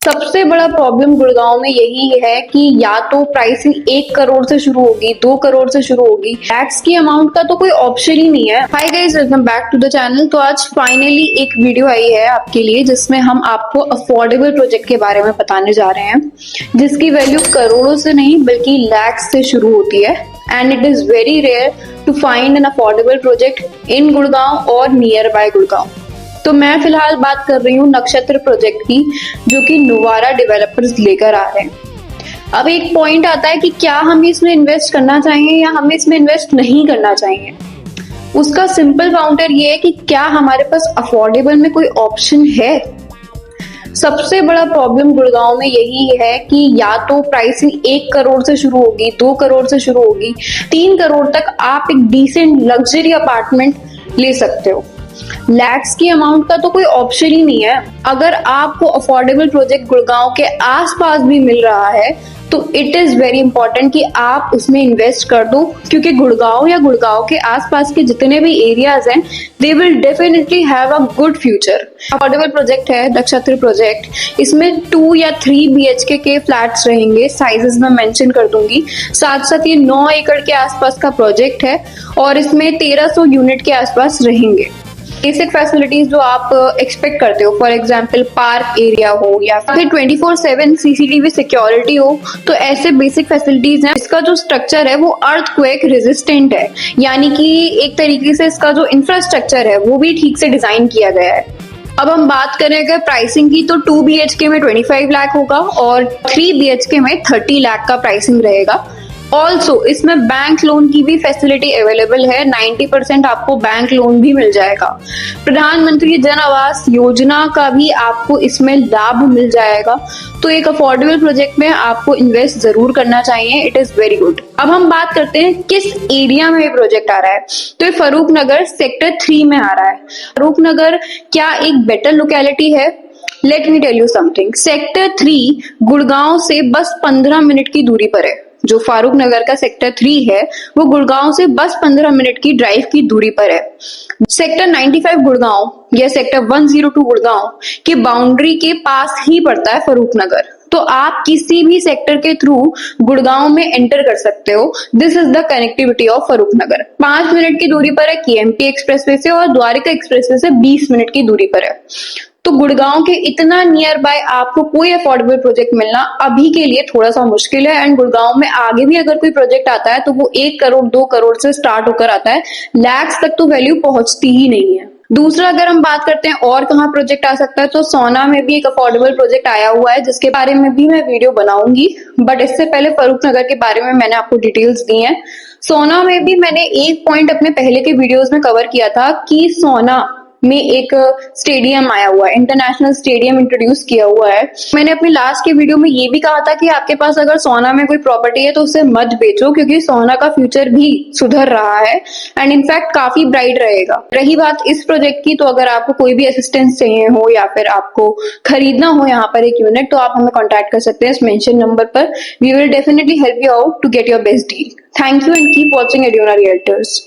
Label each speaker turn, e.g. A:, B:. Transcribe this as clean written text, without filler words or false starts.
A: सबसे बड़ा प्रॉब्लम गुड़गांव में यही है कि या तो प्राइसिंग 1 करोड़ से शुरू होगी, 2 करोड़ से शुरू होगी, टैक्स की अमाउंट का तो कोई ऑप्शन ही नहीं है। Hi guys, welcome back to the channel. तो आज फाइनली एक वीडियो आई है आपके लिए जिसमें हम आपको अफोर्डेबल प्रोजेक्ट के बारे में बताने जा रहे हैं, जिसकी वैल्यू करोड़ों से नहीं बल्कि लैक्स से शुरू होती है। And it is very rare to find an affordable project in Gurgaon और नियर बाय गुड़गांव। तो मैं फिलहाल बात कर रही हूँ नक्षत्र प्रोजेक्ट की, जो कि नुवारा डेवलपर्स लेकर आ रहे हैं। अब एक पॉइंट आता है कि क्या हम इसमें इन्वेस्ट करना चाहिए या हमें इसमें इन्वेस्ट नहीं करना चाहिए। उसका सिंपल काउंटर ये है कि क्या हमारे पास अफोर्डेबल में कोई ऑप्शन है। सबसे बड़ा प्रॉब्लम गुड़गांव में यही है कि या तो प्राइसिंग 1 करोड़ से शुरू होगी, 2 करोड़ से शुरू होगी, 3 करोड़ तक आप एक डिसेंट लग्जरी अपार्टमेंट ले सकते हो। लैक्स की अमाउंट का तो कोई ऑप्शन ही नहीं है। अगर आपको अफोर्डेबल प्रोजेक्ट गुड़गांव के आसपास भी मिल रहा है तो इट इज वेरी इंपॉर्टेंट कि आप उसमें इन्वेस्ट कर दो, क्योंकि गुड़गांव या गुड़गांव के आसपास के जितने भी एरियाज हैं they will definitely have a good future. Affordable project है नक्षत्र प्रोजेक्ट। इसमें 2 या 3 BHK के फ्लैट्स रहेंगे, साइजेस मैं मेंशन कर दूंगी। साथ साथ ये 9 एकड़ के आसपास का प्रोजेक्ट है और इसमें 1300 यूनिट के आसपास रहेंगे। बेसिक फैसिलिटीज जो आप एक्सपेक्ट करते हो, फॉर एग्जाम्पल पार्क एरिया हो या फिर 24/7 CCTV सिक्योरिटी हो, तो ऐसे बेसिक फैसिलिटीज हैं। इसका जो स्ट्रक्चर है वो अर्थक्वेक रेजिस्टेंट है, यानी कि एक तरीके से इसका जो इंफ्रास्ट्रक्चर है वो भी ठीक से डिजाइन किया गया है। अब हम बात करें अगर प्राइसिंग की, तो 2 BHK में 25 लाख होगा और 3 BHK में 30 लाख का प्राइसिंग रहेगा। ऑल्सो इसमें बैंक लोन की भी फैसिलिटी अवेलेबल है, 90% आपको बैंक लोन भी मिल जाएगा। प्रधानमंत्री जन आवास योजना का भी आपको इसमें लाभ मिल जाएगा। तो एक अफोर्डेबल प्रोजेक्ट में आपको इन्वेस्ट जरूर करना चाहिए, इट इज वेरी गुड। अब हम बात करते हैं किस एरिया में ये प्रोजेक्ट आ रहा है। तो ये फरूख नगर सेक्टर 3 में आ रहा है। फरूख नगर क्या एक बेटर लोकेलिटी है? Let me tell you something. Sector 3 Gurgaon से बस 15 मिनट की दूरी पर है। जो फारूक नगर का सेक्टर 3 है वो गुड़गांव से बस 15 मिनट की ड्राइव की दूरी पर है। सेक्टर 95 गुड़गांव या सेक्टर 102 गुड़गांव की बाउंड्री के पास ही पड़ता है फरूक नगर। तो आप किसी भी सेक्टर के थ्रू गुड़गांव में एंटर कर सकते हो। This is the connectivity of Farooq Nagar. 5 minute की दूरी पर है KMP एक्सप्रेसवे से और द्वारिका एक्सप्रेसवे से 20 मिनट की दूरी पर है। तो गुड़गांव के इतना नियर बाय आपको कोई अफोर्डेबल प्रोजेक्ट मिलना अभी के लिए थोड़ा सा मुश्किल है। एंड गुड़गांव में आगे भी अगर कोई प्रोजेक्ट आता है तो वो 1 करोड़ 2 करोड़ से स्टार्ट होकर आता है, लैक्स तक तो वैल्यू पहुंचती ही नहीं है। दूसरा, अगर हम बात करते हैं और कहाँ प्रोजेक्ट आ सकता है, तो सोना में भी एक अफोर्डेबल प्रोजेक्ट आया हुआ है जिसके बारे में भी मैं वीडियो बनाऊंगी। बट इससे पहले फरूख नगर के बारे में मैंने आपको डिटेल्स दी हैं। सोना में भी मैंने एक पॉइंट अपने पहले के वीडियोज में कवर किया था कि सोना में एक स्टेडियम आया हुआ है, इंटरनेशनल स्टेडियम इंट्रोड्यूस किया हुआ है। मैंने अपने लास्ट के वीडियो में ये भी कहा था कि आपके पास अगर सोना में कोई प्रॉपर्टी है तो उसे मत बेचो, क्योंकि सोना का फ्यूचर भी सुधर रहा है एंड इनफैक्ट काफी ब्राइट रहेगा। रही बात इस प्रोजेक्ट की, तो अगर आपको कोई भी असिस्टेंस चाहिए हो या फिर आपको खरीदना हो यहाँ पर एक यूनिट, तो आप हमें कॉन्टैक्ट कर सकते हैं इस मेंशन नंबर पर। We will definitely help you out to get your best deal. Thank you and keep watching Adiona realtors.